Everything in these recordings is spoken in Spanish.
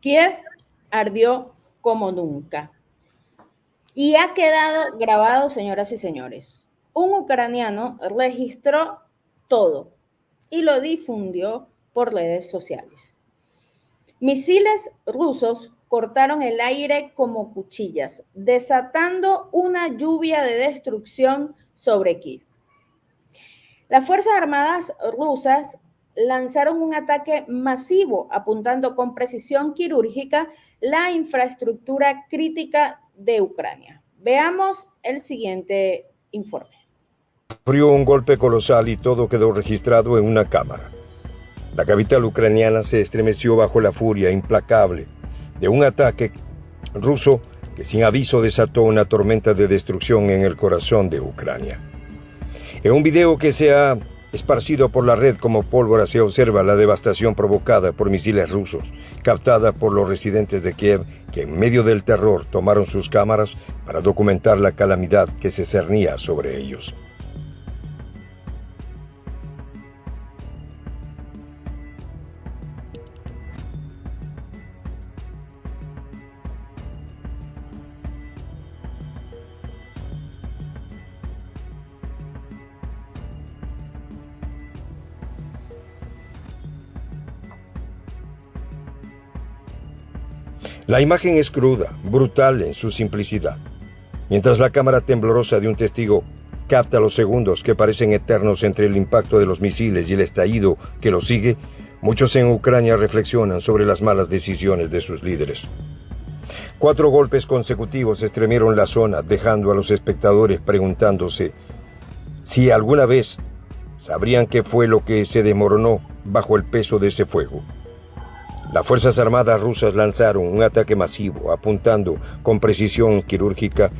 Kiev ardió como nunca. Y ha quedado grabado, señoras y señores. Un ucraniano registró todo y lo difundió por redes sociales. Misiles rusos cortaron el aire como cuchillas, desatando una lluvia de destrucción sobre Kiev. Las Fuerzas Armadas rusas lanzaron un ataque masivo apuntando con precisión quirúrgica la infraestructura crítica de Ucrania. Veamos el siguiente informe. Sufrió un golpe colosal y todo quedó registrado en una cámara. La capital ucraniana se estremeció bajo la furia implacable de un ataque ruso que sin aviso desató una tormenta de destrucción en el corazón de Ucrania. En un video que se ha esparcido por la red como pólvora se observa la devastación provocada por misiles rusos, captada por los residentes de Kiev que en medio del terror tomaron sus cámaras para documentar la calamidad que se cernía sobre ellos. La imagen es cruda, brutal en su simplicidad. Mientras la cámara temblorosa de un testigo capta los segundos que parecen eternos entre el impacto de los misiles y el estallido que lo sigue, muchos en Ucrania reflexionan sobre las malas decisiones de sus líderes. 4 golpes consecutivos estremieron la zona, dejando a los espectadores preguntándose si alguna vez sabrían qué fue lo que se desmoronó bajo el peso de ese fuego. Las Fuerzas Armadas rusas lanzaron un ataque masivo, apuntando con precisión quirúrgica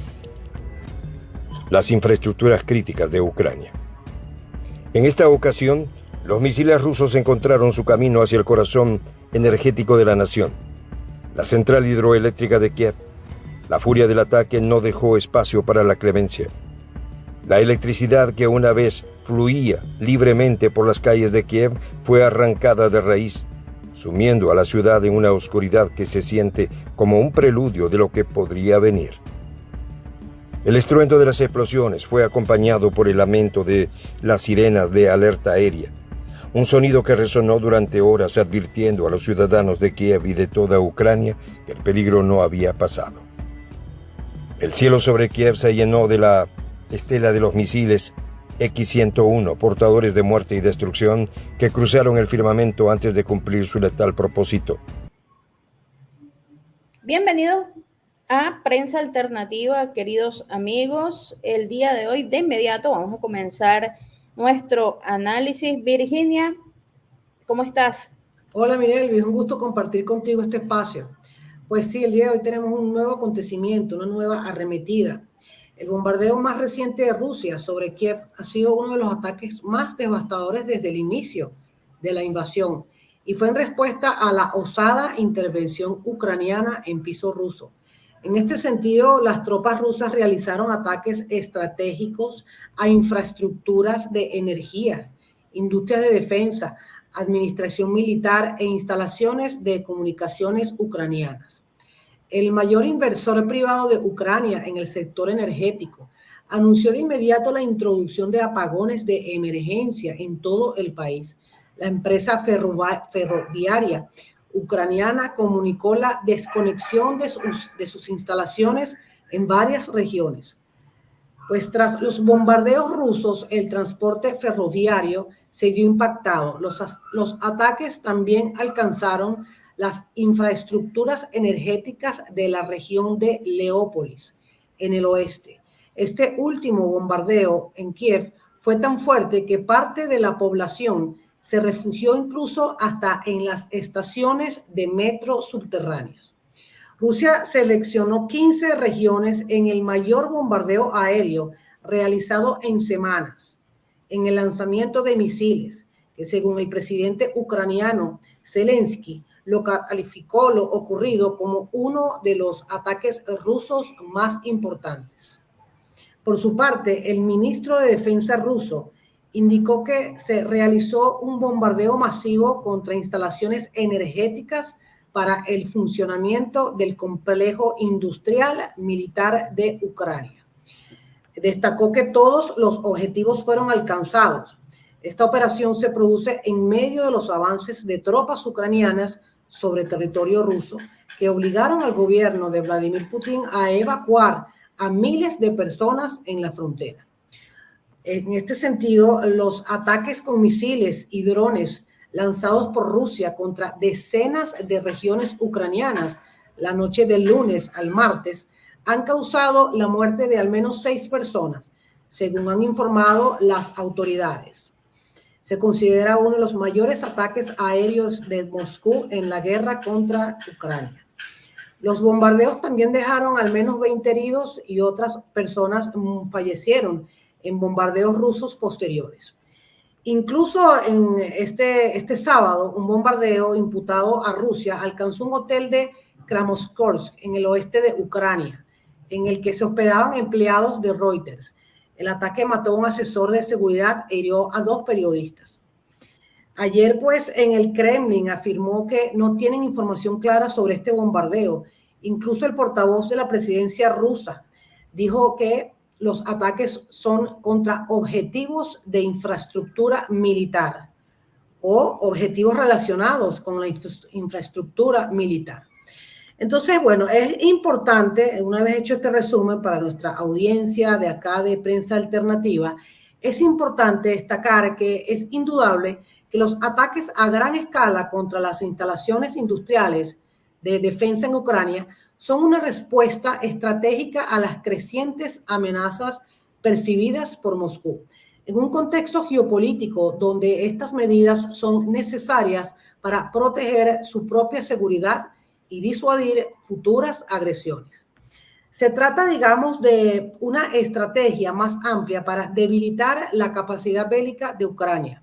las infraestructuras críticas de Ucrania. En esta ocasión, los misiles rusos encontraron su camino hacia el corazón energético de la nación, la central hidroeléctrica de Kiev. La furia del ataque no dejó espacio para la clemencia. La electricidad que una vez fluía libremente por las calles de Kiev fue arrancada de raíz, sumiendo a la ciudad en una oscuridad que se siente como un preludio de lo que podría venir. El estruendo de las explosiones fue acompañado por el lamento de las sirenas de alerta aérea, un sonido que resonó durante horas advirtiendo a los ciudadanos de Kiev y de toda Ucrania que el peligro no había pasado. El cielo sobre Kiev se llenó de la estela de los misiles X-101, portadores de muerte y destrucción, que cruzaron el firmamento antes de cumplir su letal propósito. Bienvenidos a Prensa Alternativa, queridos amigos. El día de hoy, de inmediato, vamos a comenzar nuestro análisis. Virginia, ¿cómo estás? Hola, Miguel, es un gusto compartir contigo este espacio. Pues sí, el día de hoy tenemos un nuevo acontecimiento, una nueva arremetida. El bombardeo más reciente de Rusia sobre Kiev ha sido uno de los ataques más devastadores desde el inicio de la invasión y fue en respuesta a la osada intervención ucraniana en piso ruso. En este sentido, las tropas rusas realizaron ataques estratégicos a infraestructuras de energía, industrias de defensa, administración militar e instalaciones de comunicaciones ucranianas. El mayor inversor privado de Ucrania en el sector energético anunció de inmediato la introducción de apagones de emergencia en todo el país. La empresa ferroviaria ucraniana comunicó la desconexión de sus instalaciones en varias regiones. Pues tras los bombardeos rusos, el transporte ferroviario se vio impactado. Los ataques también alcanzaron las infraestructuras energéticas de la región de Leópolis, en el oeste. Este último bombardeo en Kiev fue tan fuerte que parte de la población se refugió incluso hasta en las estaciones de metro subterráneas. Rusia seleccionó 15 regiones en el mayor bombardeo aéreo realizado en semanas, en el lanzamiento de misiles, que según el presidente ucraniano Zelensky, lo calificó lo ocurrido como uno de los ataques rusos más importantes. Por su parte, el ministro de Defensa ruso indicó que se realizó un bombardeo masivo contra instalaciones energéticas para el funcionamiento del complejo industrial militar de Ucrania. Destacó que todos los objetivos fueron alcanzados. Esta operación se produce en medio de los avances de tropas ucranianas sobre territorio ruso que obligaron al gobierno de Vladimir Putin a evacuar a miles de personas en la frontera. En este sentido, los ataques con misiles y drones lanzados por Rusia contra decenas de regiones ucranianas la noche del lunes al martes han causado la muerte de al menos 6 personas, según han informado las autoridades. Se considera uno de los mayores ataques aéreos de Moscú en la guerra contra Ucrania. Los bombardeos también dejaron al menos 20 heridos y otras personas fallecieron en bombardeos rusos posteriores. Incluso en este sábado, un bombardeo imputado a Rusia alcanzó un hotel de Kramatorsk en el oeste de Ucrania, en el que se hospedaban empleados de Reuters. El ataque mató a un asesor de seguridad e hirió a 2 periodistas. Ayer, pues, en el Kremlin afirmó que no tienen información clara sobre este bombardeo. Incluso el portavoz de la presidencia rusa dijo que los ataques son contra objetivos de infraestructura militar o objetivos relacionados con la infraestructura militar. Entonces, bueno, es importante, una vez hecho este resumen para nuestra audiencia de acá de Prensa Alternativa, es importante destacar que es indudable que los ataques a gran escala contra las instalaciones industriales de defensa en Ucrania son una respuesta estratégica a las crecientes amenazas percibidas por Moscú, en un contexto geopolítico donde estas medidas son necesarias para proteger su propia seguridad y disuadir futuras agresiones. Se trata, digamos, de una estrategia más amplia para debilitar la capacidad bélica de Ucrania,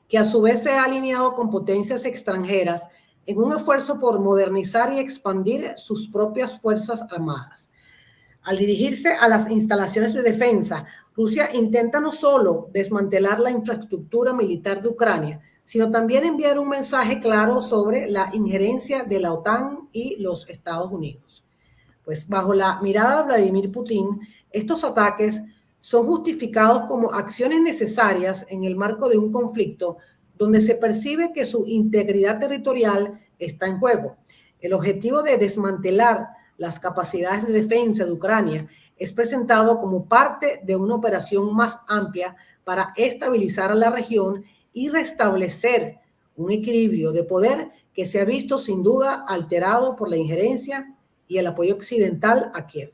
que a su vez se ha alineado con potencias extranjeras en un esfuerzo por modernizar y expandir sus propias fuerzas armadas. Al dirigirse a las instalaciones de defensa, Rusia intenta no solo desmantelar la infraestructura militar de Ucrania, sino también enviar un mensaje claro sobre la injerencia de la OTAN y los Estados Unidos. Pues bajo la mirada de Vladimir Putin, estos ataques son justificados como acciones necesarias en el marco de un conflicto donde se percibe que su integridad territorial está en juego. El objetivo de desmantelar las capacidades de defensa de Ucrania es presentado como parte de una operación más amplia para estabilizar la región y restablecer un equilibrio de poder que se ha visto sin duda alterado por la injerencia y el apoyo occidental a Kiev.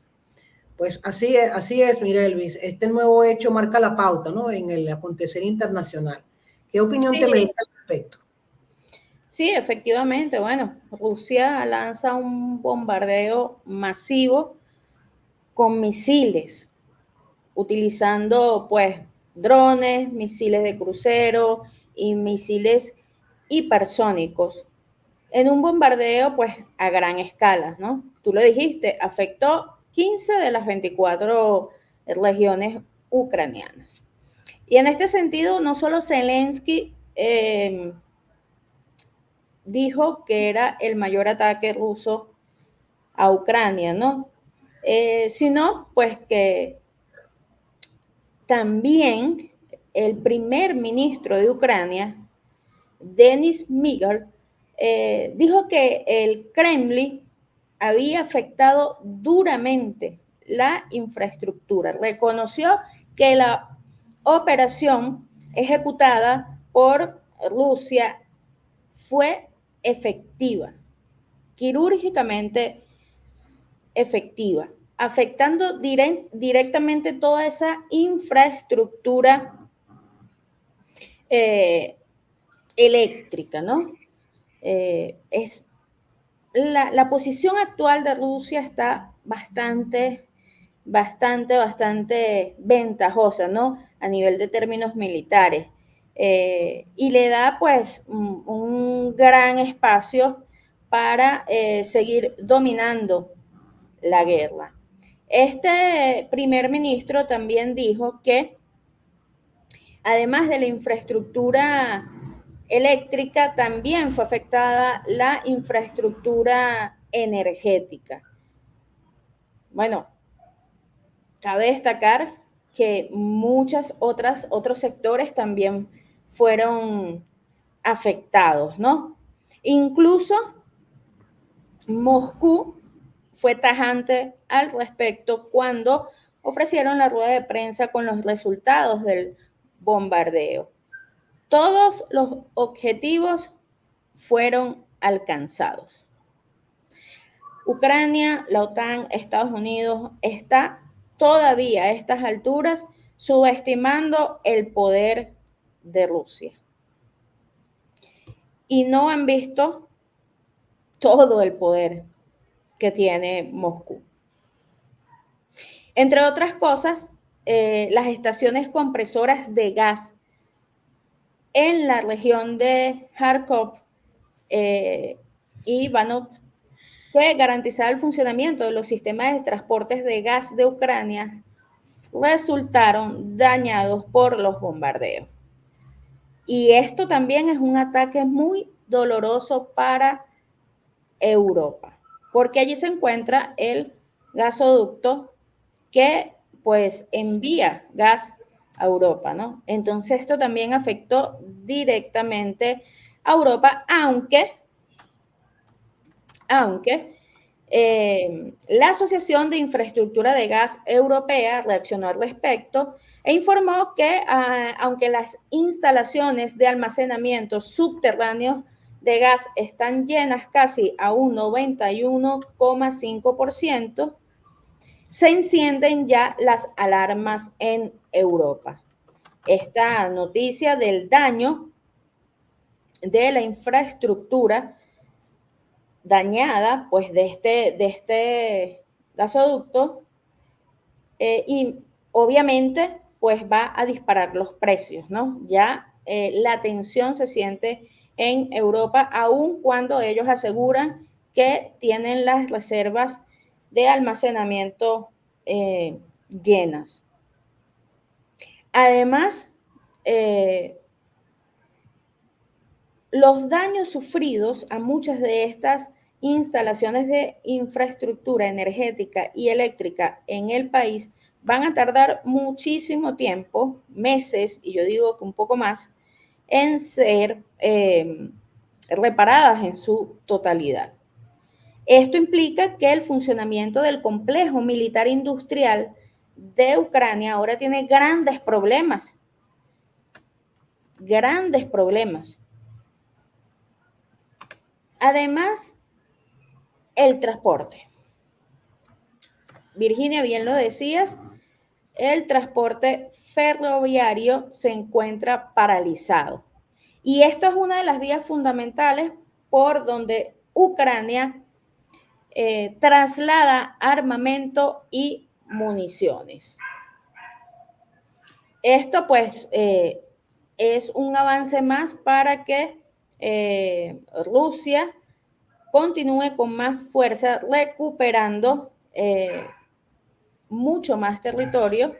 Pues así es, Mirelvis. Este nuevo hecho marca la pauta, ¿no?, en el acontecer internacional. ¿Qué opinión te merece al respecto? Sí, efectivamente. Bueno, Rusia lanza un bombardeo masivo con misiles, utilizando pues drones, misiles de crucero y misiles hipersónicos en un bombardeo pues a gran escala, ¿no? Tú lo dijiste, afectó 15 de las 24 regiones ucranianas. Y en este sentido, no solo Zelensky dijo que era el mayor ataque ruso a Ucrania, ¿no? Sino pues que también el primer ministro de Ucrania, Denis Shmyhal, dijo que el Kremlin había afectado duramente la infraestructura. Reconoció que la operación ejecutada por Rusia fue efectiva, quirúrgicamente efectiva, afectando directamente toda esa infraestructura eléctrica, ¿no? La posición actual de Rusia está bastante ventajosa, ¿no?, a nivel de términos militares, y le da pues un gran espacio para seguir dominando la guerra. Este primer ministro también dijo que además de la infraestructura eléctrica también fue afectada la infraestructura energética. Bueno, cabe destacar que otros sectores también fueron afectados, ¿no? Incluso Moscú fue tajante al respecto cuando ofrecieron la rueda de prensa con los resultados del bombardeo. Todos los objetivos fueron alcanzados. Ucrania, la OTAN, Estados Unidos está todavía a estas alturas subestimando el poder de Rusia. Y no han visto todo el poder que tiene Moscú. Entre otras cosas, las estaciones compresoras de gas en la región de Kharkov y Banot, que garantizaba el funcionamiento de los sistemas de transportes de gas de Ucrania, resultaron dañados por los bombardeos. Y esto también es un ataque muy doloroso para Europa, porque allí se encuentra el gasoducto que pues envía gas a Europa, ¿no? Entonces esto también afectó directamente a Europa, aunque la Asociación de Infraestructura de Gas Europea reaccionó al respecto e informó que aunque las instalaciones de almacenamiento subterráneos de gas están llenas casi a un 91,5%, se encienden ya las alarmas en Europa. Esta noticia del daño de la infraestructura dañada pues de este gasoducto y obviamente pues va a disparar los precios, ¿no? Ya la tensión se siente en Europa, aun cuando ellos aseguran que tienen las reservas de almacenamiento llenas. Además, los daños sufridos a muchas de estas instalaciones de infraestructura energética y eléctrica en el país van a tardar muchísimo tiempo, meses, y yo digo que un poco más, en ser reparadas en su totalidad. Esto implica que el funcionamiento del complejo militar industrial de Ucrania ahora tiene grandes problemas. Además, el transporte. Virginia, bien lo decías, el transporte ferroviario se encuentra paralizado. Y esto es una de las vías fundamentales por donde Ucrania traslada armamento y municiones. Esto pues es un avance más para que Rusia continúe con más fuerza recuperando mucho más territorio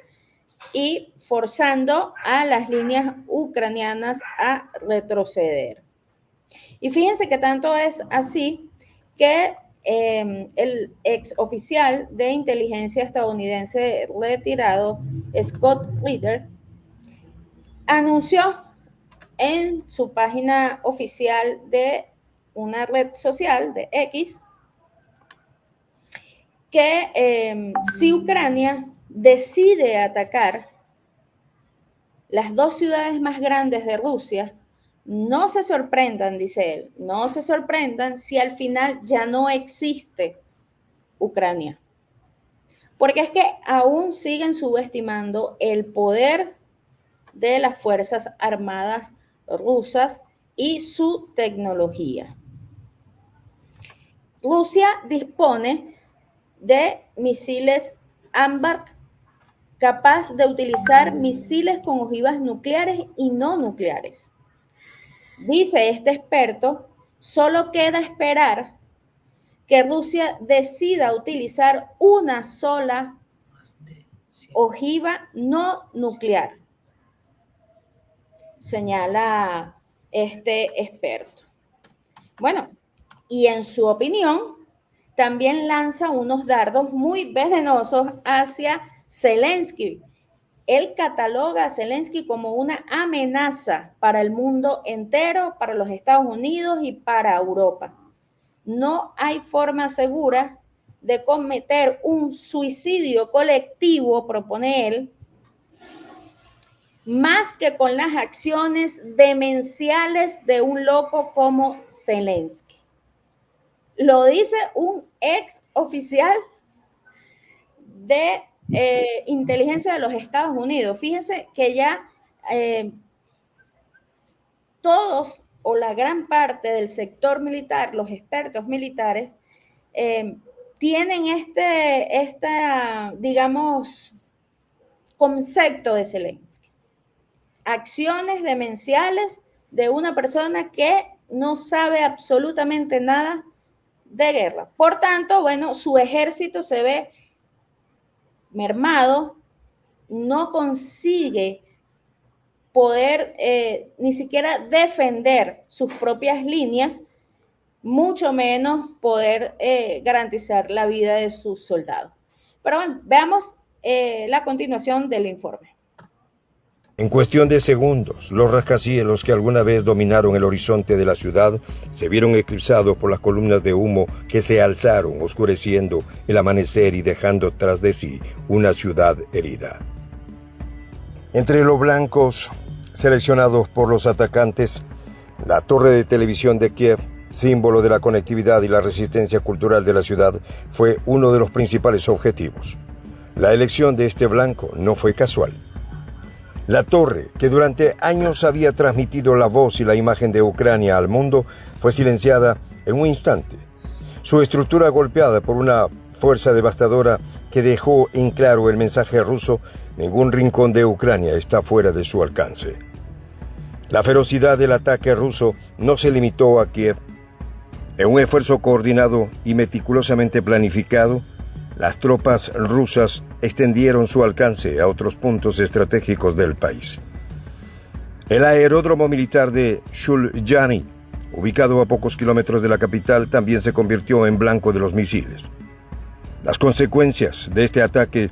y forzando a las líneas ucranianas a retroceder. Y fíjense que tanto es así que el ex oficial de inteligencia estadounidense retirado, Scott Ritter, anunció en su página oficial de una red social de X que si Ucrania decide atacar las dos ciudades más grandes de Rusia, no se sorprendan, dice él, no se sorprendan si al final ya no existe Ucrania. Porque es que aún siguen subestimando el poder de las Fuerzas Armadas rusas y su tecnología. Rusia dispone de misiles AMBAR capaz de utilizar misiles con ojivas nucleares y no nucleares. Dice este experto, solo queda esperar que Rusia decida utilizar una sola ojiva no nuclear, señala este experto. Bueno, y en su opinión, también lanza unos dardos muy venenosos hacia Zelensky. Él cataloga a Zelensky como una amenaza para el mundo entero, para los Estados Unidos y para Europa. No hay forma segura de cometer un suicidio colectivo, propone él, más que con las acciones demenciales de un loco como Zelensky. Lo dice un ex oficial de inteligencia de los Estados Unidos. Fíjense que ya todos o la gran parte del sector militar, los expertos militares, tienen digamos, concepto de Zelensky. Acciones demenciales de una persona que no sabe absolutamente nada de guerra. Por tanto, bueno, su ejército se ve mermado, no consigue poder ni siquiera defender sus propias líneas, mucho menos poder garantizar la vida de sus soldados. Pero bueno, veamos la continuación del informe. En cuestión de segundos, los rascacielos que alguna vez dominaron el horizonte de la ciudad se vieron eclipsados por las columnas de humo que se alzaron, oscureciendo el amanecer y dejando tras de sí una ciudad herida. Entre los blancos seleccionados por los atacantes, la torre de televisión de Kiev, símbolo de la conectividad y la resistencia cultural de la ciudad, fue uno de los principales objetivos. La elección de este blanco no fue casual. La torre, que durante años había transmitido la voz y la imagen de Ucrania al mundo, fue silenciada en un instante. Su estructura golpeada por una fuerza devastadora que dejó en claro el mensaje ruso: ningún rincón de Ucrania está fuera de su alcance. La ferocidad del ataque ruso no se limitó a Kiev. En un esfuerzo coordinado y meticulosamente planificado, las tropas rusas extendieron su alcance a otros puntos estratégicos del país. El aeródromo militar de Shulyani, ubicado a pocos kilómetros de la capital, también se convirtió en blanco de los misiles. Las consecuencias de este ataque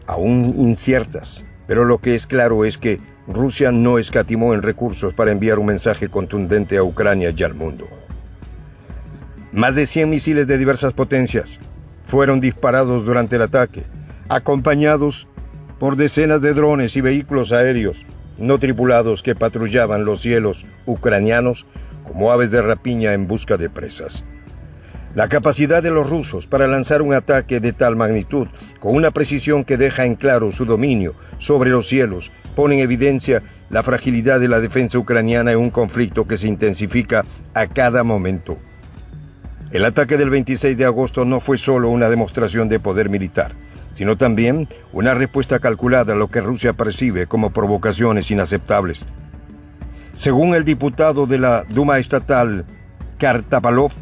aún inciertas, pero lo que es claro es que Rusia no escatimó en recursos para enviar un mensaje contundente a Ucrania y al mundo. Más de 100 misiles de diversas potencias fueron disparados durante el ataque, acompañados por decenas de drones y vehículos aéreos no tripulados que patrullaban los cielos ucranianos como aves de rapiña en busca de presas. La capacidad de los rusos para lanzar un ataque de tal magnitud, con una precisión que deja en claro su dominio sobre los cielos, pone en evidencia la fragilidad de la defensa ucraniana en un conflicto que se intensifica a cada momento. El ataque del 26 de agosto no fue solo una demostración de poder militar, sino también una respuesta calculada a lo que Rusia percibe como provocaciones inaceptables. Según el diputado de la Duma estatal, Kartapalov,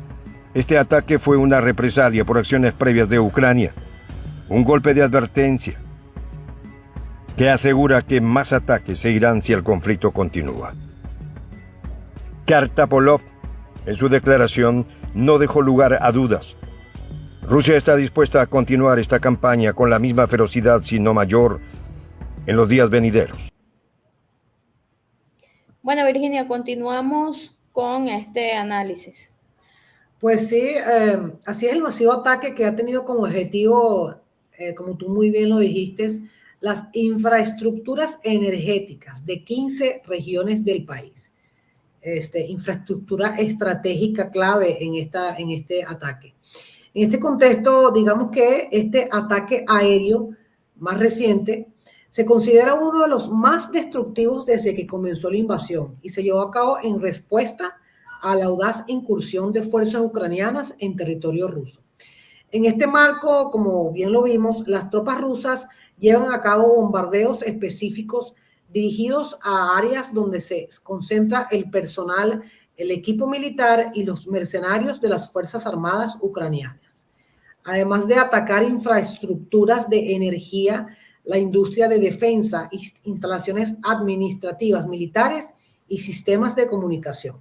este ataque fue una represalia por acciones previas de Ucrania, un golpe de advertencia que asegura que más ataques se irán si el conflicto continúa. Kartapalov, en su declaración, no dejó lugar a dudas. Rusia está dispuesta a continuar esta campaña con la misma ferocidad, si no mayor, en los días venideros. Bueno, Virginia, continuamos con este análisis. Pues sí, así es el masivo ataque que ha tenido como objetivo, como tú muy bien lo dijiste, las infraestructuras energéticas de 15 regiones del país. Infraestructura estratégica clave en este ataque. En este contexto, digamos que este ataque aéreo más reciente se considera uno de los más destructivos desde que comenzó la invasión y se llevó a cabo en respuesta a la audaz incursión de fuerzas ucranianas en territorio ruso. En este marco, como bien lo vimos, las tropas rusas llevan a cabo bombardeos específicos dirigidos a áreas donde se concentra el personal, el equipo militar y los mercenarios de las Fuerzas Armadas ucranianas. Además de atacar infraestructuras de energía, la industria de defensa, instalaciones administrativas militares y sistemas de comunicación.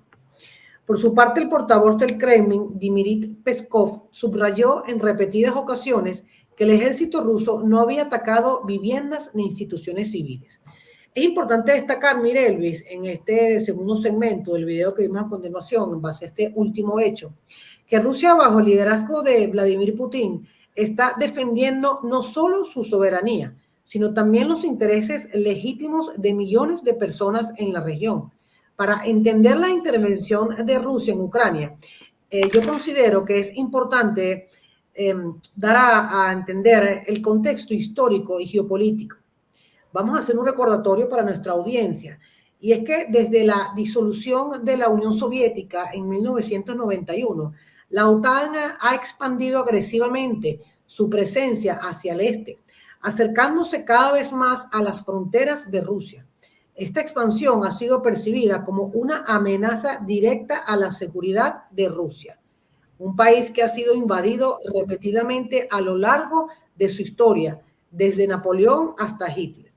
Por su parte, el portavoz del Kremlin, Dmitry Peskov, subrayó en repetidas ocasiones que el ejército ruso no había atacado viviendas ni instituciones civiles. Es importante destacar, mire, Elvis, en este segundo segmento del video que vimos a continuación, en base a este último hecho, que Rusia, bajo el liderazgo de Vladimir Putin, está defendiendo no solo su soberanía, sino también los intereses legítimos de millones de personas en la región. Para entender la intervención de Rusia en Ucrania, yo considero que es importante dar a entender el contexto histórico y geopolítico. Vamos a hacer un recordatorio para nuestra audiencia, y es que desde la disolución de la Unión Soviética en 1991, la OTAN ha expandido agresivamente su presencia hacia el este, acercándose cada vez más a las fronteras de Rusia. Esta expansión ha sido percibida como una amenaza directa a la seguridad de Rusia, un país que ha sido invadido repetidamente a lo largo de su historia, desde Napoleón hasta Hitler.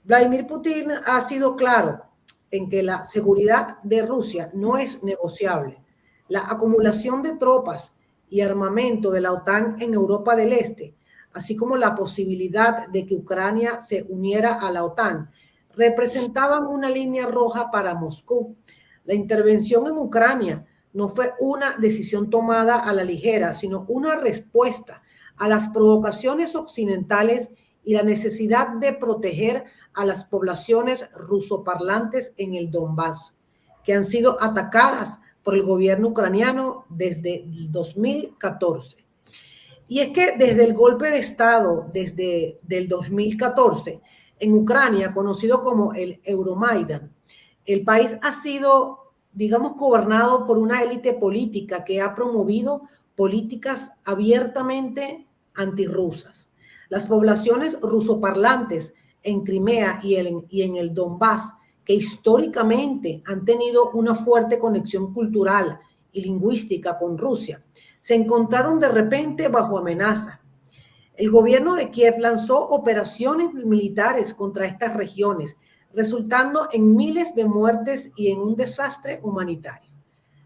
Vladimir Putin ha sido claro en que la seguridad de Rusia no es negociable. La acumulación de tropas y armamento de la OTAN en Europa del Este, así como la posibilidad de que Ucrania se uniera a la OTAN, representaban una línea roja para Moscú. La intervención en Ucrania no fue una decisión tomada a la ligera, sino una respuesta a las provocaciones occidentales y la necesidad de proteger a las poblaciones rusoparlantes en el Donbass, que han sido atacadas por el gobierno ucraniano desde el 2014. Y es que desde el golpe de Estado, desde el 2014, en Ucrania, conocido como el Euromaidan, el país ha sido, digamos, gobernado por una élite política que ha promovido políticas abiertamente antirrusas. Las poblaciones rusoparlantes en Crimea y en el Donbass, que históricamente han tenido una fuerte conexión cultural y lingüística con Rusia, se encontraron de repente bajo amenaza. El gobierno de Kiev lanzó operaciones militares contra estas regiones, resultando en miles de muertes y en un desastre humanitario.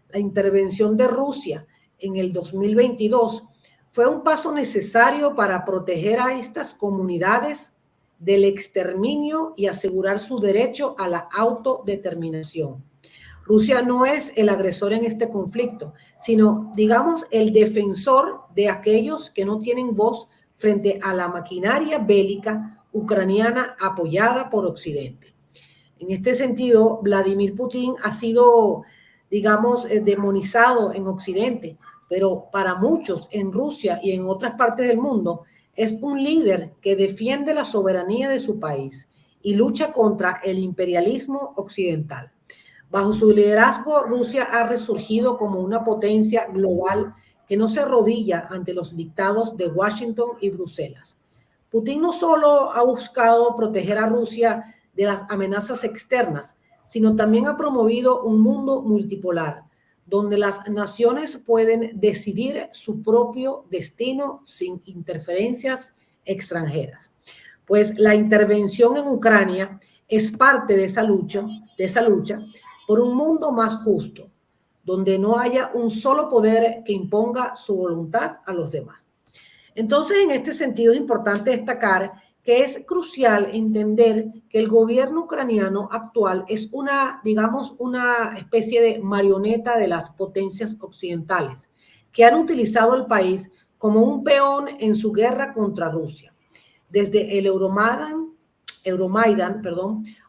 La intervención de Rusia en el 2022 fue un paso necesario para proteger a estas comunidades del exterminio y asegurar su derecho a la autodeterminación. Rusia no es el agresor en este conflicto, sino, digamos, el defensor de aquellos que no tienen voz frente a la maquinaria bélica ucraniana apoyada por Occidente. En este sentido, Vladimir Putin ha sido, digamos, demonizado en Occidente, pero para muchos en Rusia y en otras partes del mundo es un líder que defiende la soberanía de su país y lucha contra el imperialismo occidental. Bajo su liderazgo, Rusia ha resurgido como una potencia global que no se arrodilla ante los dictados de Washington y Bruselas. Putin no solo ha buscado proteger a Rusia de las amenazas externas, sino también ha promovido un mundo multipolar, donde las naciones pueden decidir su propio destino sin interferencias extranjeras. Pues la intervención en Ucrania es parte de esa lucha por un mundo más justo, donde no haya un solo poder que imponga su voluntad a los demás. Entonces, en este sentido es importante destacar que es crucial entender que el gobierno ucraniano actual es una, digamos, una especie de marioneta de las potencias occidentales que han utilizado el país como un peón en su guerra contra Rusia. Desde el Euromaidan,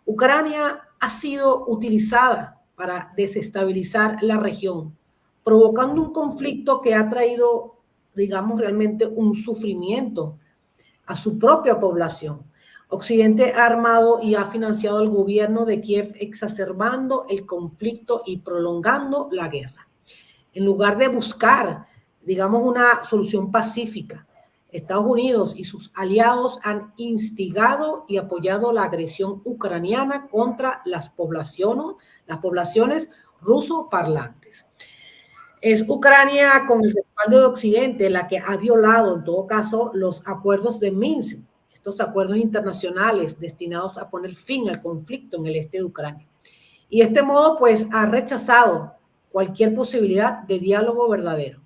Ucrania ha sido utilizada para desestabilizar la región, provocando un conflicto que ha traído, digamos, realmente un sufrimiento a su propia población. Occidente ha armado y ha financiado al gobierno de Kiev, exacerbando el conflicto y prolongando la guerra. En lugar de buscar, digamos, una solución pacífica, Estados Unidos y sus aliados han instigado y apoyado la agresión ucraniana contra las poblaciones rusoparlantes. Es Ucrania, con el respaldo de Occidente, la que ha violado, en todo caso, los acuerdos de Minsk, estos acuerdos internacionales destinados a poner fin al conflicto en el este de Ucrania. Y de este modo, pues, ha rechazado cualquier posibilidad de diálogo verdadero.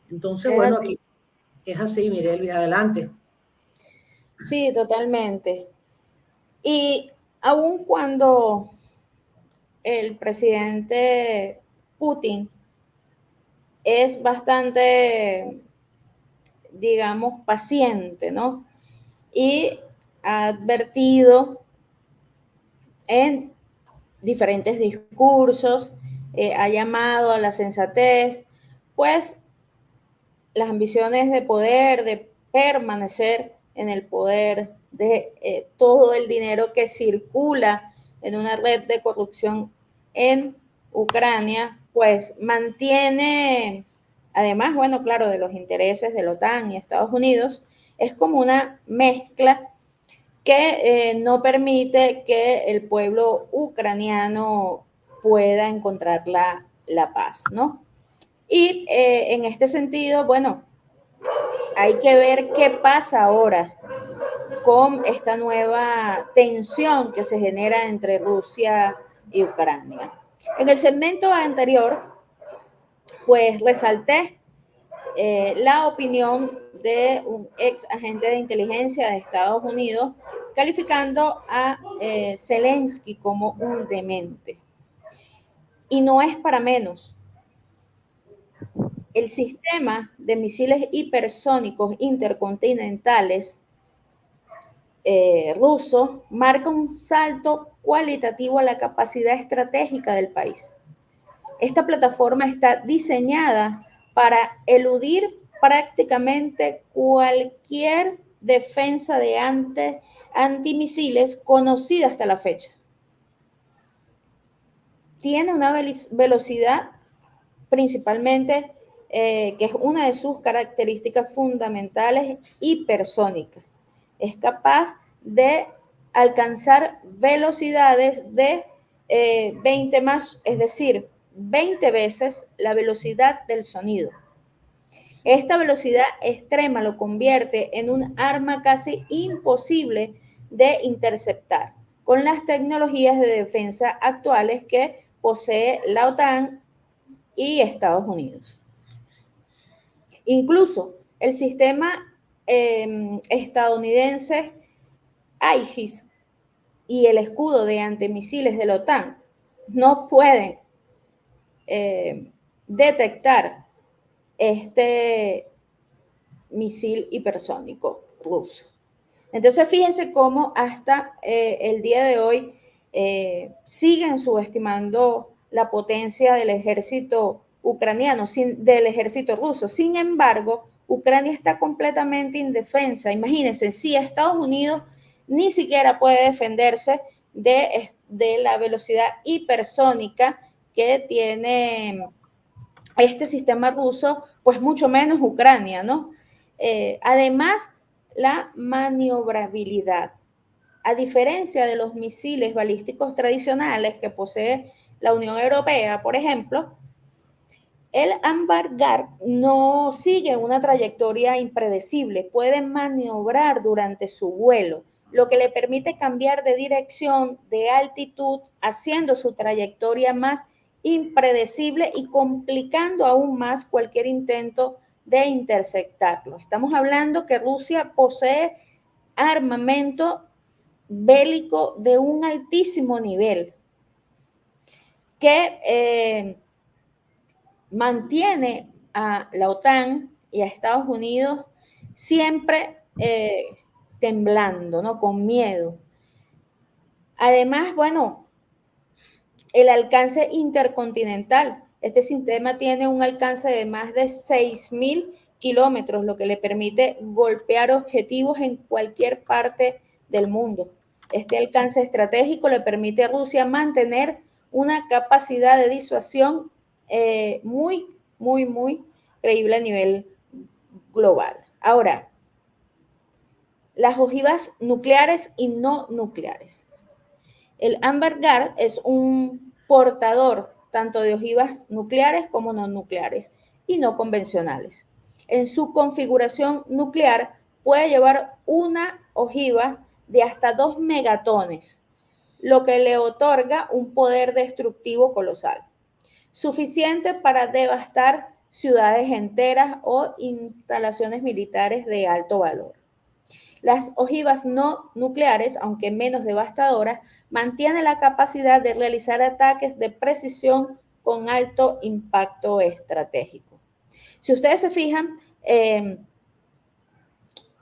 Entonces, Es bueno, así. aquí es así, Mirelvi, adelante. Sí, totalmente. Y aun cuando el presidente Putin es bastante, digamos, paciente, ¿no? Y ha advertido en diferentes discursos, ha llamado a la sensatez, pues las ambiciones de poder, de permanecer en el poder, de todo el dinero que circula en una red de corrupción en Ucrania, pues mantiene, además, bueno, claro, de los intereses de la OTAN y Estados Unidos, es como una mezcla que no permite que el pueblo ucraniano pueda encontrar la paz, ¿no? Y en este sentido, bueno, hay que ver qué pasa ahora con esta nueva tensión que se genera entre Rusia y Ucrania. En el segmento anterior, pues resalté la opinión de un ex agente de inteligencia de Estados Unidos calificando a Zelensky como un demente. Y no es para menos. El sistema de misiles hipersónicos intercontinentales ruso marca un salto cualitativo a la capacidad estratégica del país. Esta plataforma está diseñada para eludir prácticamente cualquier defensa de antimisiles conocida hasta la fecha. Tiene una velocidad principalmente, que es una de sus características fundamentales, hipersónica. Es capaz de alcanzar velocidades de 20 más, es decir, 20 veces la velocidad del sonido. Esta velocidad extrema lo convierte en un arma casi imposible de interceptar con las tecnologías de defensa actuales que posee la OTAN y Estados Unidos. Incluso el sistema estadounidense Aegis y el escudo de antimisiles de la OTAN no pueden detectar este misil hipersónico ruso. Entonces, fíjense cómo hasta el día de hoy siguen subestimando la potencia del ejército ucraniano, del ejército ruso. Sin embargo, Ucrania está completamente indefensa. Imagínense, si Estados Unidos ni siquiera puede defenderse de la velocidad hipersónica que tiene este sistema ruso, pues mucho menos Ucrania, ¿no? Además, la maniobrabilidad. A diferencia de los misiles balísticos tradicionales que posee la Unión Europea, por ejemplo, el Ambar-Gard no sigue una trayectoria impredecible, puede maniobrar durante su vuelo, lo que le permite cambiar de dirección, de altitud, haciendo su trayectoria más impredecible y complicando aún más cualquier intento de interceptarlo. Estamos hablando que Rusia posee armamento bélico de un altísimo nivel que mantiene a la OTAN y a Estados Unidos siempre temblando, ¿no? Con miedo. Además, bueno, el alcance intercontinental. Este sistema tiene un alcance de más de 6.000 kilómetros, lo que le permite golpear objetivos en cualquier parte del mundo. Este alcance estratégico le permite a Rusia mantener una capacidad de disuasión muy creíble a nivel global. Ahora, las ojivas nucleares y no nucleares. El Amber-Gard es un portador tanto de ojivas nucleares como no nucleares y no convencionales. En su configuración nuclear puede llevar una ojiva de hasta 2 megatones, lo que le otorga un poder destructivo colosal, suficiente para devastar ciudades enteras o instalaciones militares de alto valor. Las ojivas no nucleares, aunque menos devastadoras, mantienen la capacidad de realizar ataques de precisión con alto impacto estratégico. Si ustedes se fijan, el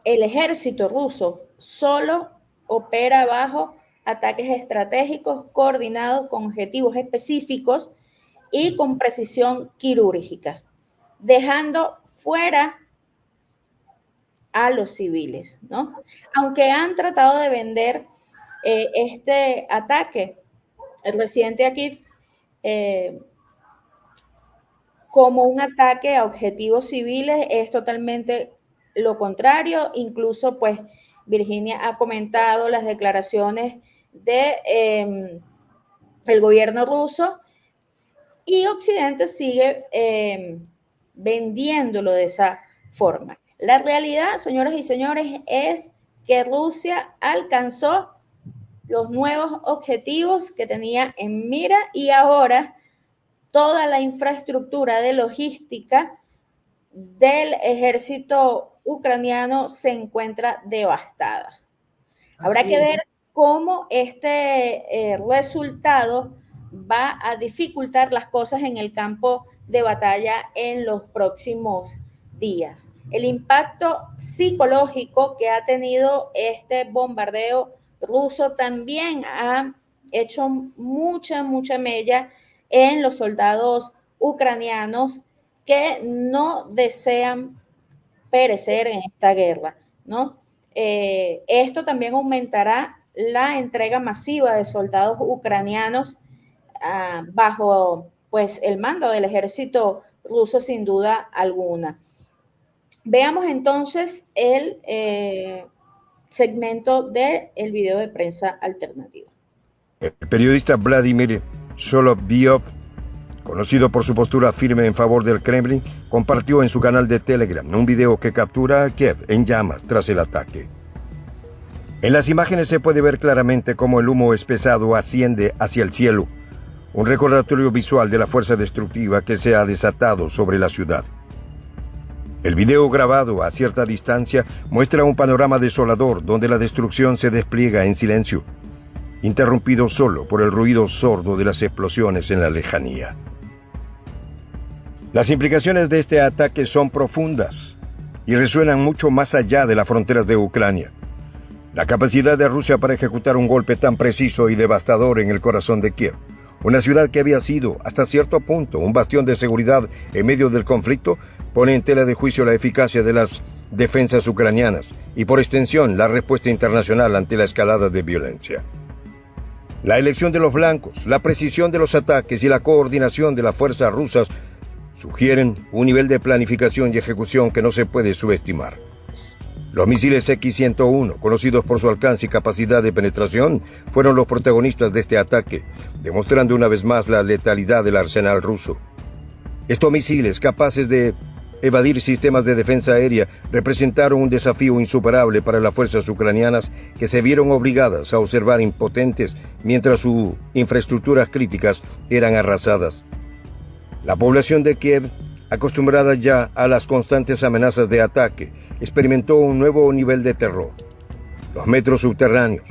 ejército ruso solo opera bajo ataques estratégicos coordinados con objetivos específicos y con precisión quirúrgica, dejando fuera a los civiles, ¿no? Aunque han tratado de vender este ataque, el reciente aquí, como un ataque a objetivos civiles, es totalmente lo contrario. Incluso, pues, Virginia ha comentado las declaraciones de el gobierno ruso y Occidente sigue vendiéndolo de esa forma. La realidad, señoras y señores, es que Rusia alcanzó los nuevos objetivos que tenía en mira y ahora toda la infraestructura de logística del ejército ucraniano se encuentra devastada. Habrá que ver cómo este resultado va a dificultar las cosas en el campo de batalla en los próximos días. El impacto psicológico que ha tenido este bombardeo ruso también ha hecho mucha mella en los soldados ucranianos que no desean perecer en esta guerra, ¿no? Esto también aumentará la entrega masiva de soldados ucranianos bajo, pues, el mando del ejército ruso, sin duda alguna. Veamos entonces el segmento del video de prensa alternativa. El periodista Vladimir Solovyov, conocido por su postura firme en favor del Kremlin, compartió en su canal de Telegram un video que captura a Kiev en llamas tras el ataque. En las imágenes se puede ver claramente cómo el humo espesado asciende hacia el cielo, un recordatorio visual de la fuerza destructiva que se ha desatado sobre la ciudad. El video, grabado a cierta distancia, muestra un panorama desolador donde la destrucción se despliega en silencio, interrumpido solo por el ruido sordo de las explosiones en la lejanía. Las implicaciones de este ataque son profundas y resuenan mucho más allá de las fronteras de Ucrania. La capacidad de Rusia para ejecutar un golpe tan preciso y devastador en el corazón de Kiev, una ciudad que había sido, hasta cierto punto, un bastión de seguridad en medio del conflicto, pone en tela de juicio la eficacia de las defensas ucranianas y, por extensión, la respuesta internacional ante la escalada de violencia. La elección de los blancos, la precisión de los ataques y la coordinación de las fuerzas rusas sugieren un nivel de planificación y ejecución que no se puede subestimar. Los misiles X-101, conocidos por su alcance y capacidad de penetración, fueron los protagonistas de este ataque, demostrando una vez más la letalidad del arsenal ruso. Estos misiles, capaces de evadir sistemas de defensa aérea, representaron un desafío insuperable para las fuerzas ucranianas, que se vieron obligadas a observar impotentes mientras sus infraestructuras críticas eran arrasadas. La población de Kiev, acostumbrada ya a las constantes amenazas de ataque, experimentó un nuevo nivel de terror. Los metros subterráneos,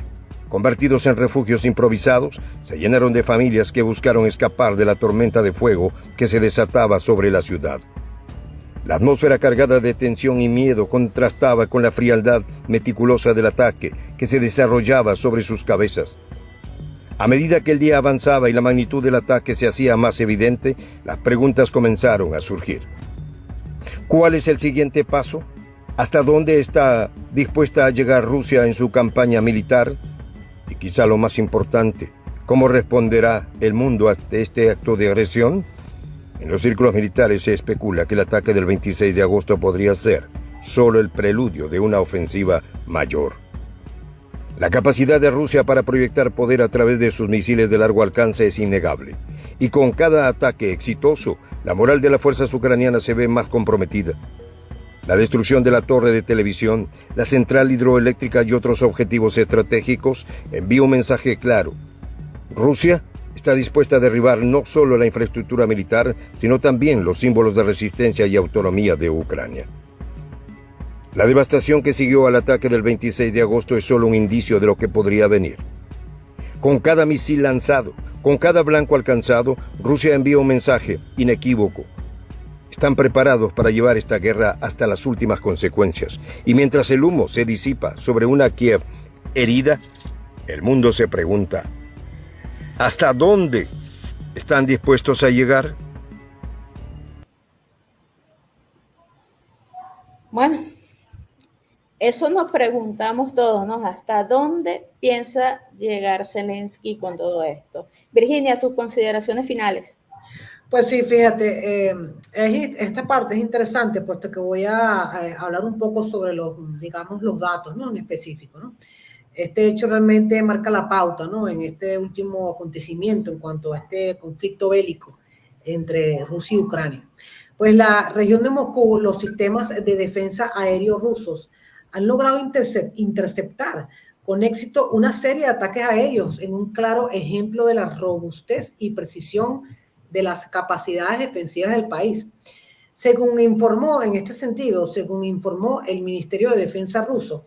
convertidos en refugios improvisados, se llenaron de familias que buscaron escapar de la tormenta de fuego que se desataba sobre la ciudad. La atmósfera cargada de tensión y miedo contrastaba con la frialdad meticulosa del ataque que se desarrollaba sobre sus cabezas. A medida que el día avanzaba y la magnitud del ataque se hacía más evidente, las preguntas comenzaron a surgir. ¿Cuál es el siguiente paso? ¿Hasta dónde está dispuesta a llegar Rusia en su campaña militar? Y quizá lo más importante, ¿cómo responderá el mundo ante este acto de agresión? En los círculos militares se especula que el ataque del 26 de agosto podría ser solo el preludio de una ofensiva mayor. La capacidad de Rusia para proyectar poder a través de sus misiles de largo alcance es innegable, y con cada ataque exitoso, la moral de las fuerzas ucranianas se ve más comprometida. La destrucción de la torre de televisión, la central hidroeléctrica y otros objetivos estratégicos envía un mensaje claro Rusia está dispuesta a derribar no solo la infraestructura militar, sino también los símbolos de resistencia y autonomía de Ucrania. La devastación que siguió al ataque del 26 de agosto es solo un indicio de lo que podría venir. Con cada misil lanzado, con cada blanco alcanzado, Rusia envía un mensaje inequívoco. Están preparados para llevar esta guerra hasta las últimas consecuencias. Y mientras el humo se disipa sobre una Kiev herida, el mundo se pregunta: ¿hasta dónde están dispuestos a llegar? Bueno, eso nos preguntamos todos, ¿no? ¿Hasta dónde piensa llegar Zelensky con todo esto? Virginia, tus consideraciones finales. Pues sí, fíjate, esta parte es interesante, puesto que voy a hablar un poco sobre digamos, los datos, ¿no? En específico, ¿no? Este hecho realmente marca la pauta, ¿no? En este último acontecimiento en cuanto a este conflicto bélico entre Rusia y Ucrania. Pues la región de Moscú, los sistemas de defensa aéreo rusos han logrado interceptar con éxito una serie de ataques aéreos en un claro ejemplo de la robustez y precisión de las capacidades defensivas del país. Según informó el Ministerio de Defensa ruso,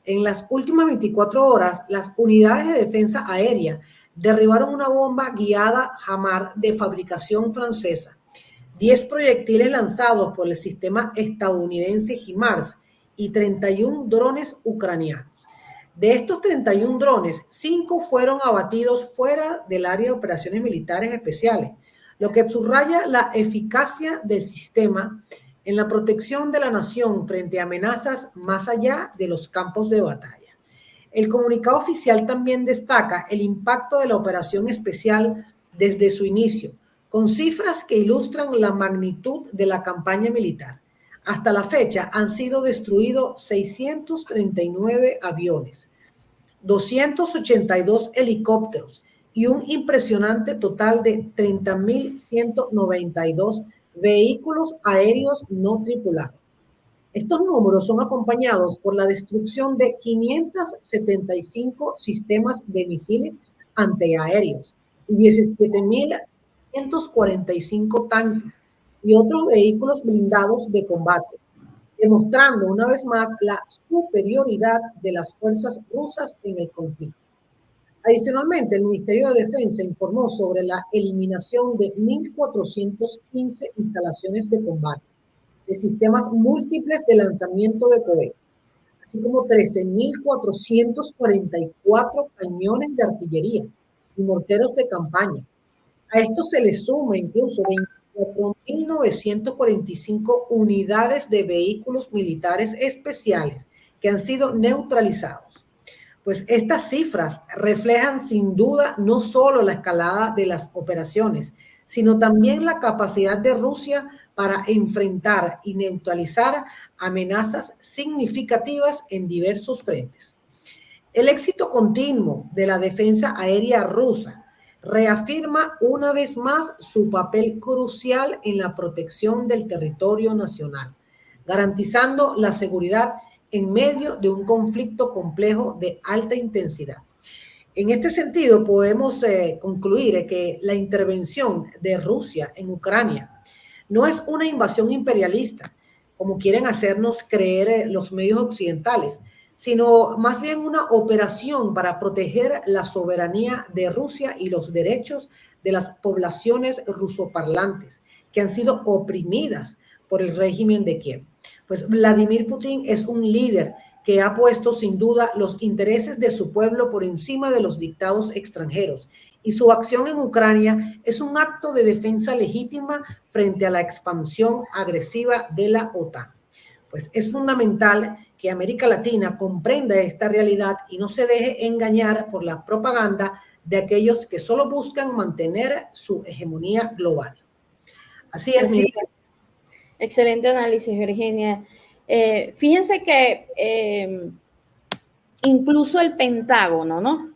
en las últimas 24 horas, las unidades de defensa aérea derribaron una bomba guiada HIMARS de fabricación francesa, 10 proyectiles lanzados por el sistema estadounidense HIMARS y 31 drones ucranianos. De estos 31 drones, 5 fueron abatidos fuera del área de operaciones militares especiales, lo que subraya la eficacia del sistema en la protección de la nación frente a amenazas más allá de los campos de batalla. El comunicado oficial también destaca el impacto de la operación especial desde su inicio, con cifras que ilustran la magnitud de la campaña militar. Hasta la fecha han sido destruidos 639 aviones, 282 helicópteros y un impresionante total de 30.192 vehículos aéreos no tripulados. Estos números son acompañados por la destrucción de 575 sistemas de misiles antiaéreos y 17.545 tanques y otros vehículos blindados de combate, demostrando una vez más la superioridad de las fuerzas rusas en el conflicto. Adicionalmente, el Ministerio de Defensa informó sobre la eliminación de 1.415 instalaciones de combate, de sistemas múltiples de lanzamiento de cohetes, así como 13.444 cañones de artillería y morteros de campaña. A esto se le suma incluso 24.945 unidades de vehículos militares especiales que han sido neutralizados. Pues estas cifras reflejan sin duda no solo la escalada de las operaciones, sino también la capacidad de Rusia para enfrentar y neutralizar amenazas significativas en diversos frentes. El éxito continuo de la defensa aérea rusa reafirma una vez más su papel crucial en la protección del territorio nacional, garantizando la seguridad en medio de un conflicto complejo de alta intensidad. En este sentido, podemos concluir que la intervención de Rusia en Ucrania no es una invasión imperialista, como quieren hacernos creer los medios occidentales, sino más bien una operación para proteger la soberanía de Rusia y los derechos de las poblaciones rusoparlantes que han sido oprimidas por el régimen de Kiev. Pues Vladimir Putin es un líder que ha puesto sin duda los intereses de su pueblo por encima de los dictados extranjeros, y su acción en Ucrania es un acto de defensa legítima frente a la expansión agresiva de la OTAN. Pues es fundamental que América Latina comprenda esta realidad y no se deje engañar por la propaganda de aquellos que solo buscan mantener su hegemonía global. Así es, Miguel. Excelente análisis, Virginia. Fíjense que incluso el Pentágono, ¿no?,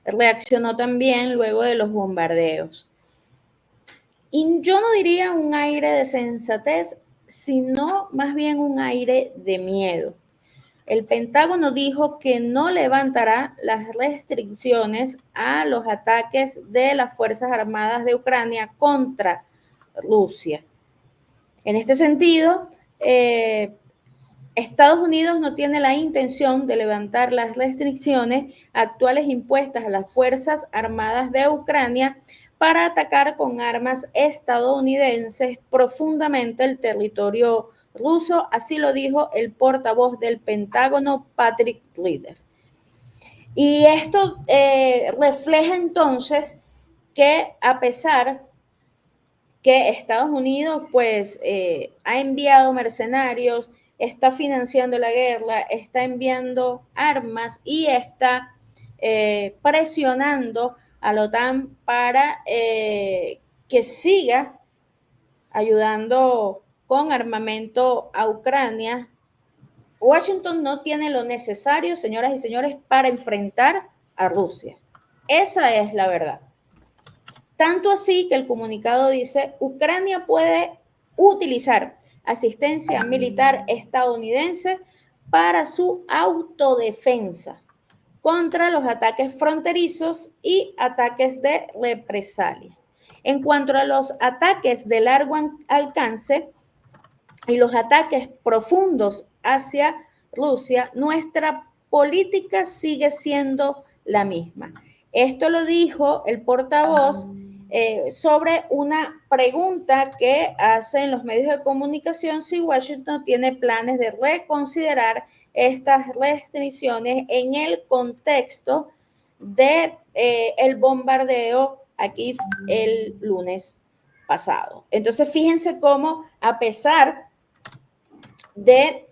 reaccionó también luego de los bombardeos. Y yo no diría un aire de sensatez, sino más bien un aire de miedo. el Pentágono dijo que no levantará las restricciones a los ataques de las Fuerzas Armadas de Ucrania contra Rusia. En este sentido, Estados Unidos no tiene la intención de levantar las restricciones actuales impuestas a las Fuerzas Armadas de Ucrania para atacar con armas estadounidenses profundamente el territorio ruso, así lo dijo el portavoz del Pentágono, Patrick Ryder. Y esto refleja entonces que a pesar que Estados Unidos pues ha enviado mercenarios, está financiando la guerra, está enviando armas y está presionando a la OTAN para que siga ayudando con armamento a Ucrania. Washington no tiene lo necesario, señoras y señores, para enfrentar a Rusia. Esa es la verdad. Tanto así que el comunicado dice, Ucrania puede utilizar asistencia militar estadounidense para su autodefensa contra los ataques fronterizos y ataques de represalia. En cuanto a los ataques de largo alcance y los ataques profundos hacia Rusia, nuestra política sigue siendo la misma. Esto lo dijo el portavoz sobre una pregunta que hacen los medios de comunicación si Washington tiene planes de reconsiderar estas restricciones en el contexto de el bombardeo aquí el lunes pasado. Entonces, fíjense cómo a pesar de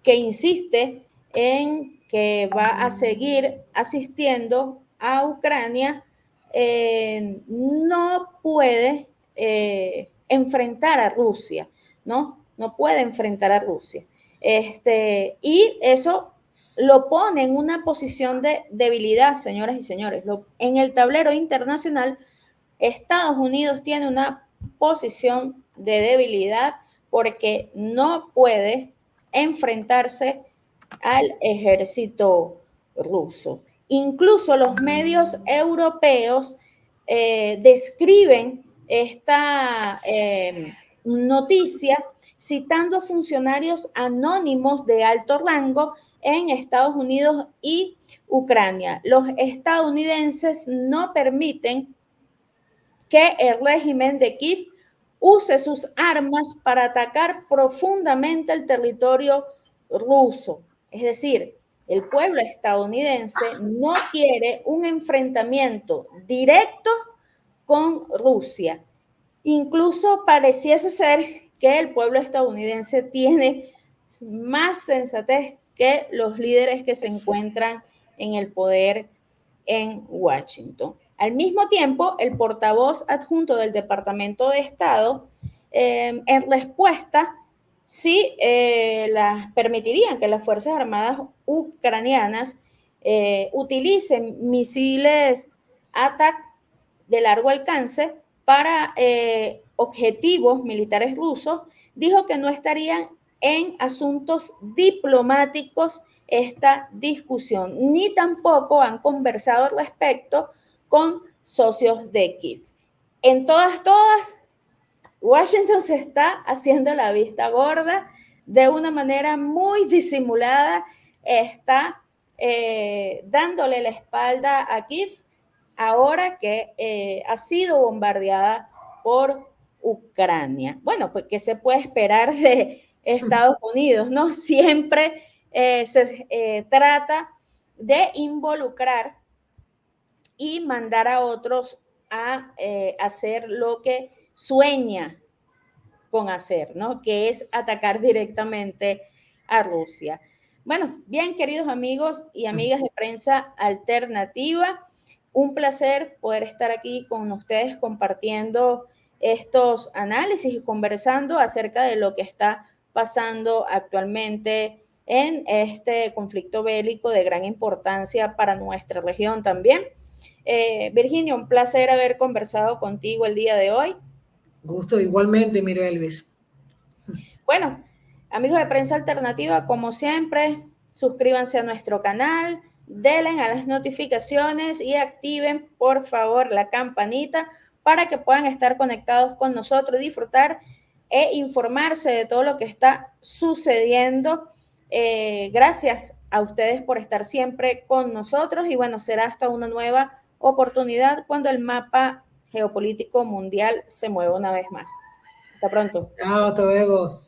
que insiste en que va a seguir asistiendo a Ucrania, no puede enfrentar a Rusia, ¿no? No puede enfrentar a Rusia. Y eso lo pone en una posición de debilidad, señoras y señores. En el tablero internacional, Estados Unidos tiene una posición de debilidad porque no puede enfrentarse al ejército ruso. Incluso los medios europeos describen esta noticia citando funcionarios anónimos de alto rango en Estados Unidos y Ucrania. Los estadounidenses no permiten que el régimen de Kiev use sus armas para atacar profundamente el territorio ruso. Es decir, el pueblo estadounidense no quiere un enfrentamiento directo con Rusia. Incluso pareciese ser que el pueblo estadounidense tiene más sensatez que los líderes que se encuentran en el poder en Washington. Al mismo tiempo, el portavoz adjunto del Departamento de Estado, en respuesta, sí permitirían que las Fuerzas Armadas ucranianas utilicen misiles ATAC de largo alcance para objetivos militares rusos, dijo que no estarían en asuntos diplomáticos esta discusión, ni tampoco han conversado al respecto con socios de Kiev. En todas, Washington se está haciendo la vista gorda de una manera muy disimulada, está dándole la espalda a Kiev ahora que ha sido bombardeada por Ucrania. Bueno, pues ¿qué se puede esperar de Estados Unidos, no? Siempre se trata de involucrar y mandar a otros a hacer lo que sueña con hacer, ¿no? Que es atacar directamente a Rusia. Bueno, bien, queridos amigos y amigas de Prensa Alternativa, un placer poder estar aquí con ustedes compartiendo estos análisis y conversando acerca de lo que está pasando actualmente en este conflicto bélico de gran importancia para nuestra región también. Virginia, un placer haber conversado contigo el día de hoy. Gusto igualmente, Miro Elvis. Bueno, Amigos de Prensa Alternativa, como siempre, suscríbanse a nuestro canal, denle a las notificaciones y activen, por favor, la campanita para que puedan estar conectados con nosotros y disfrutar e informarse de todo lo que está sucediendo. Gracias a ustedes por estar siempre con nosotros y bueno, será hasta una nueva oportunidad cuando el mapa geopolítico mundial se mueva una vez más. Hasta pronto. Chao, hasta luego.